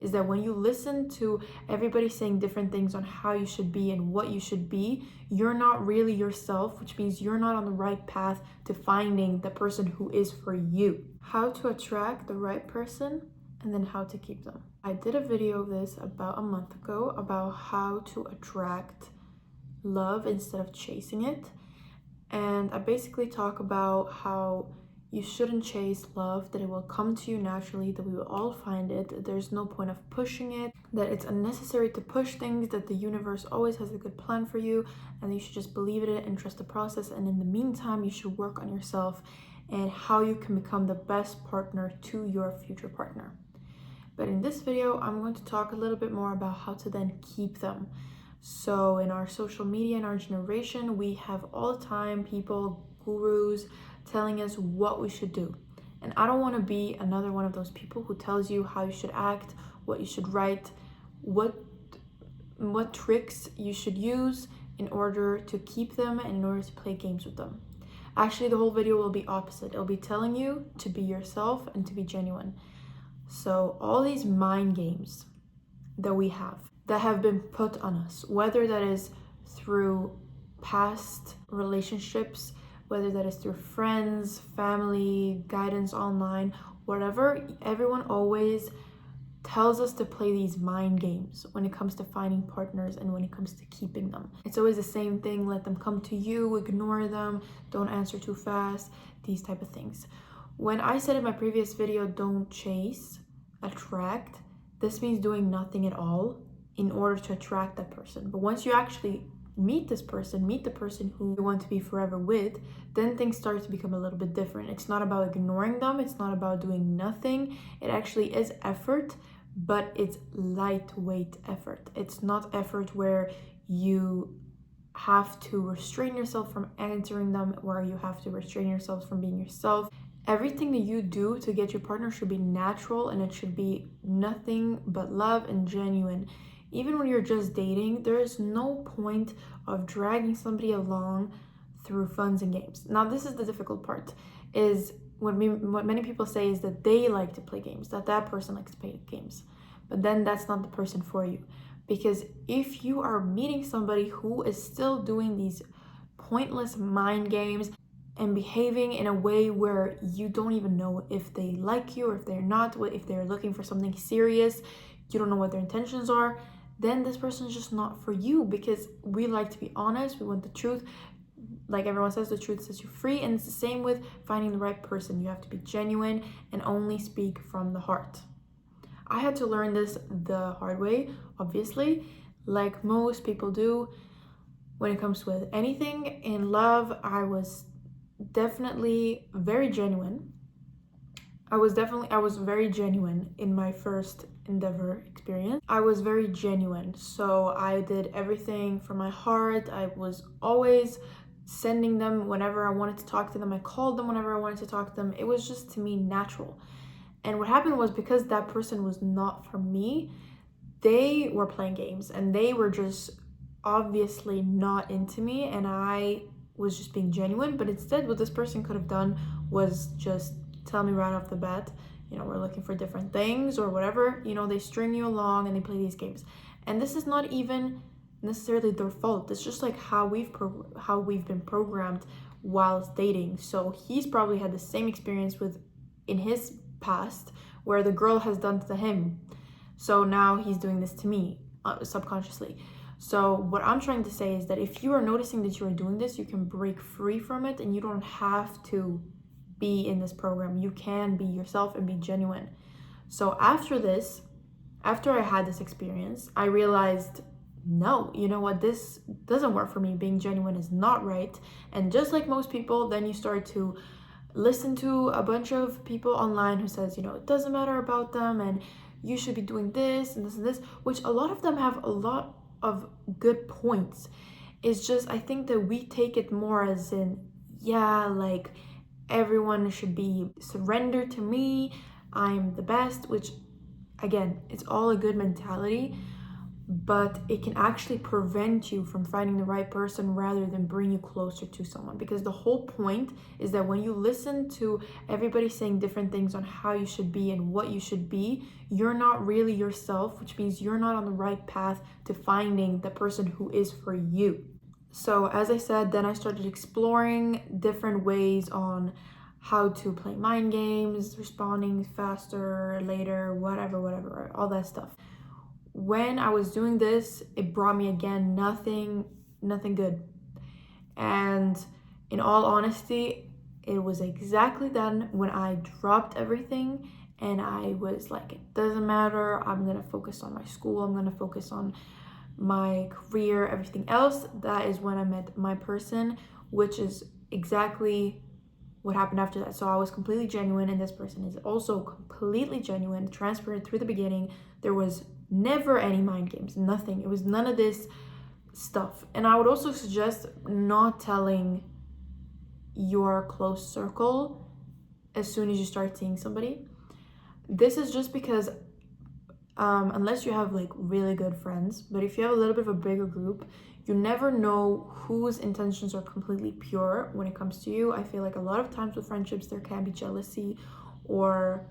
is that when you listen to everybody saying different things on how you should be and what you should be, you're not really yourself, which means you're not on the right path to finding the person who is for you. How to attract the right person and then how to keep them. I did a video of this about a month ago about how to attract love instead of chasing it. And I basically talk about how you shouldn't chase love, that it will come to you naturally, that we will all find it, that there's no point of pushing it, that it's unnecessary to push things, that the universe always has a good plan for you, and you should just believe in it and trust the process. And in the meantime, you should work on yourself and how you can become the best partner to your future partner. But in this video, I'm going to talk a little bit more about how to then keep them. So in our social media, in our generation, we have all the time people, gurus, telling us what we should do. And I don't want to be another one of those people who tells you how you should act, what you should write, what tricks you should use in order to keep them and in order to play games with them. Actually, the whole video will be opposite. It'll be telling you to be yourself and to be genuine. So all these mind games that we have that have been put on us, whether that is through past relationships, whether that is through friends, family, guidance online, whatever, everyone always tells us to play these mind games when it comes to finding partners and when it comes to keeping them. It's always the same thing: let them come to you, ignore them, don't answer too fast, these type of things. When I said in my previous video, don't chase, attract, this means doing nothing at all in order to attract that person. But once you actually meet this person, meet the person who you want to be forever with, then things start to become a little bit different. It's not about ignoring them, it's not about doing nothing. It actually is effort, but it's lightweight effort. It's not effort where you have to restrain yourself from answering them, where you have to restrain yourself from being yourself. Everything that you do to get your partner should be natural, and it should be nothing but love and genuine. Even when you're just dating, there is no point of dragging somebody along through funs and games. Now, this is the difficult part, is what many people say is that they like to play games, that person likes to play games. But then that's not the person for you. Because if you are meeting somebody who is still doing these pointless mind games and behaving in a way where you don't even know if they like you or if they're not, if they're looking for something serious, you don't know what their intentions are, then this person is just not for you. Because we like to be honest, we want the truth. Like everyone says, the truth sets you free. And it's the same with finding the right person. You have to be genuine and only speak from the heart. I had to learn this the hard way, obviously, like most people do. When it comes with anything in love, I was definitely very genuine. I was very genuine in my first endeavor experience. I was very genuine. So I did everything from my heart. I was always sending them whenever I wanted to talk to them. I called them whenever I wanted to talk to them. It was just, to me, natural. And what happened was, because that person was not for me, they were playing games and they were just obviously not into me, and I was just being genuine. But instead, what this person could have done was just tell me right off the bat, we're looking for different things or whatever. They string you along and they play these games. And this is not even necessarily their fault. It's just like how we've been programmed whilst dating. So he's probably had the same experience in his past where the girl has done to him. So now he's doing this to me subconsciously. So what I'm trying to say is that if you are noticing that you are doing this, you can break free from it, and you don't have to be in this program. You can be yourself and be genuine. So after I had this experience, I realized, no, you know what, this doesn't work for me. Being genuine is not right. And just like most people, then you start to listen to a bunch of people online who says, it doesn't matter about them and you should be doing this and this and this, which a lot of them have a lot of good points. It's just, I think that we take it more as in, like everyone should be surrendered to me, I'm the best, which again, it's all a good mentality. but it can actually prevent you from finding the right person rather than bring you closer to someone. Because the whole point is that when you listen to everybody saying different things on how you should be and what you should be, you're not really yourself, which means you're not on the right path to finding the person who is for you. So as I said, then I started exploring different ways on how to play mind games, responding faster, later, whatever, all that stuff. When I was doing this, it brought me again nothing good. And in all honesty, it was exactly then when I dropped everything and I was like, it doesn't matter, I'm gonna focus on my school, I'm gonna focus on my career, everything else. That is when I met my person, which is exactly what happened after that. So I was completely genuine, and this person is also completely genuine, transparent through the beginning. There was never any mind games, nothing. It was none of this stuff. And I would also suggest not telling your close circle as soon as you start seeing somebody. This is just because unless you have like really good friends, but if you have a little bit of a bigger group, you never know whose intentions are completely pure when it comes to you. I feel like a lot of times with friendships there can be jealousy or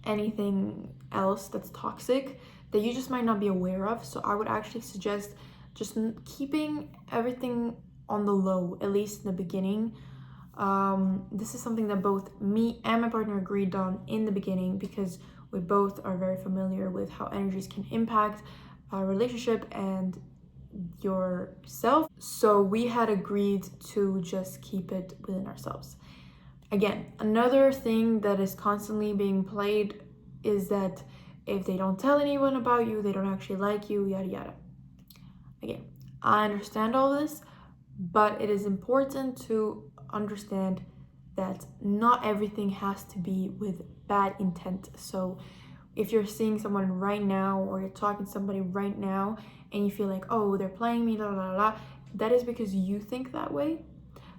anything else that's toxic that you just might not be aware of. So I would actually suggest just keeping everything on the low, at least in the beginning. This is something that both me and my partner agreed on in the beginning, because we both are very familiar with how energies can impact a relationship and yourself. So we had agreed to just keep it within ourselves. Again, another thing that is constantly being played is that if they don't tell anyone about you, they don't actually like you, yada yada. Again, I understand all this, but it is important to understand that not everything has to be with bad intent. So if you're seeing someone right now, or you're talking to somebody right now and you feel like, oh, they're playing me, la la la, that is because you think that way.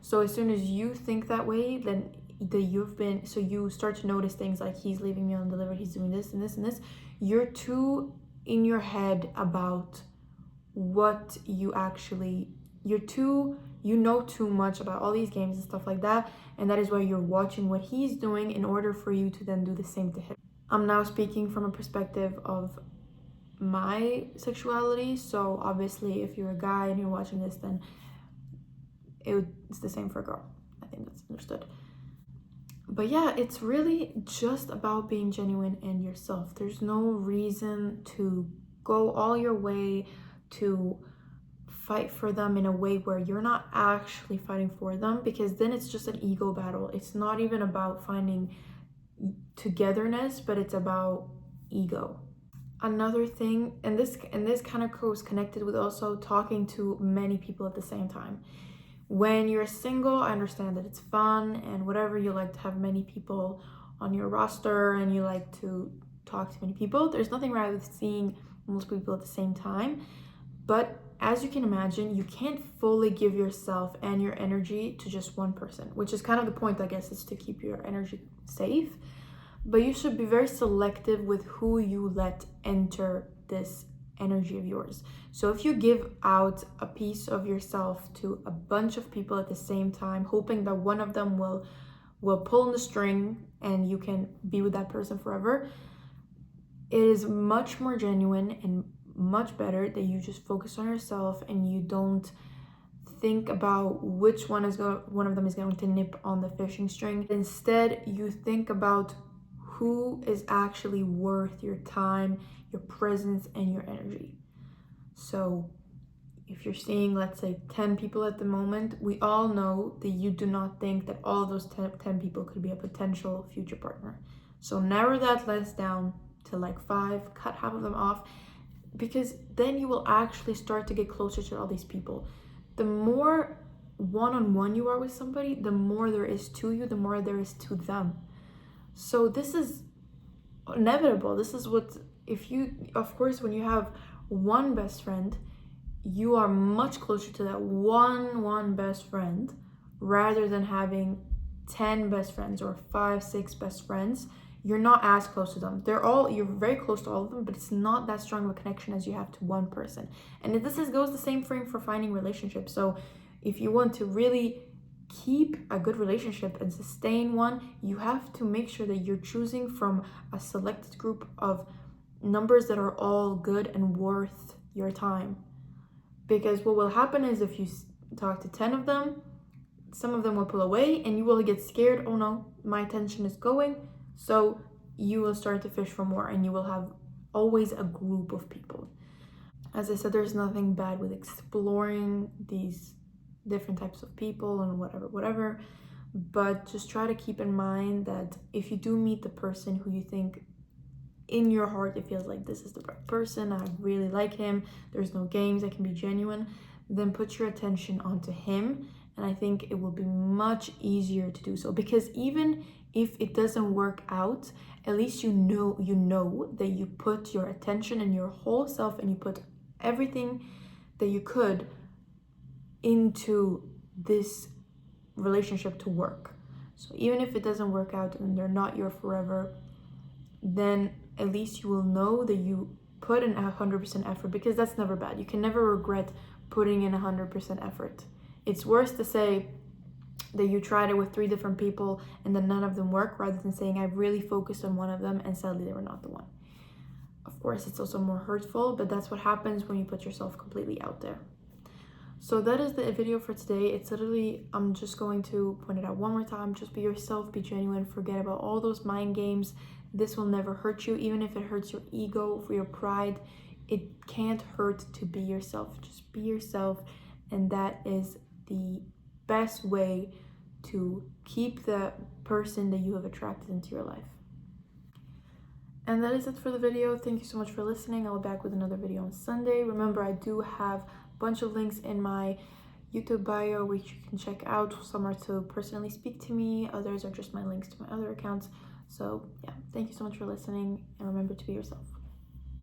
So as soon as you think that way, then you start to notice things like, he's leaving me undelivered, he's doing this and this and this. You're too in your head about what you know too much about all these games and stuff like that, and that is why you're watching what he's doing in order for you to then do the same to him. I'm now speaking from a perspective of my sexuality, so obviously if you're a guy and you're watching this, then it's the same for a girl. I think that's understood. But yeah, it's really just about being genuine and yourself. There's no reason to go all your way to fight for them in a way where you're not actually fighting for them, because then it's just an ego battle. It's not even about finding togetherness, but it's about ego. Another thing, and this kind of goes connected with also talking to many people at the same time. When you're single, I understand that it's fun and whatever, you like to have many people on your roster and you like to talk to many people. There's nothing wrong with seeing multiple people at the same time, but as you can imagine, you can't fully give yourself and your energy to just one person, which is kind of the point, I guess, is to keep your energy safe. But you should be very selective with who you let enter this energy of yours. So if you give out a piece of yourself to a bunch of people at the same time, hoping that one of them will pull on the string and you can be with that person forever, it is much more genuine and much better that you just focus on yourself and you don't think about which one of them is going to nip on the fishing string. Instead, you think about who is actually worth your time, your presence, and your energy. So if you're seeing, let's say, 10 people at the moment, we all know that you do not think that all those 10 people could be a potential future partner. So narrow that list down to like 5, cut half of them off, because then you will actually start to get closer to all these people. The more one-on-one you are with somebody, the more there is to you, the more there is to them. So this is inevitable. This is what, of course, when you have one best friend, you are much closer to that one best friend rather than having 10 best friends or 5, 6 best friends. you're not as close to them. You're very close to all of them, but it's not that strong of a connection as you have to one person. And goes the same thing for finding relationships. So if you want to really keep a good relationship and sustain one, you have to make sure that you're choosing from a selected group of numbers that are all good and worth your time. Because what will happen is if you talk to 10 of them, some of them will pull away and you will get scared. Oh no, my attention is going. So you will start to fish for more, and you will have always a group of people. As I said, there's nothing bad with exploring these different types of people and whatever. But just try to keep in mind that if you do meet the person who you think in your heart it feels like this is the right person, I really like him, there's no games, I can be genuine, then put your attention onto him. And I think it will be much easier to do so, because even if it doesn't work out, at least you know that you put your attention and your whole self, and you put everything that you could into this relationship to work. So even if it doesn't work out and they're not your forever, then at least you will know that you put in 100% effort, because that's never bad. You can never regret putting in 100% effort. It's worse to say that you tried it with 3 different people and then none of them work, rather than saying I really focused on one of them and sadly they were not the one. Of course, it's also more hurtful, but that's what happens when you put yourself completely out there. So that is the video for today. It's literally, I'm just going to point it out one more time. Just be yourself, be genuine, forget about all those mind games. This will never hurt you, even if it hurts your ego, for your pride. It can't hurt to be yourself. Just be yourself, and that is the best way to keep the person that you have attracted into your life. And that is it for the video. Thank you so much for listening. I'll be back with another video on Sunday. Remember, I do have a bunch of links in my YouTube bio which you can check out. Some are to personally speak to me, others are just my links to my other accounts. So yeah, thank you so much for listening, and remember to be yourself.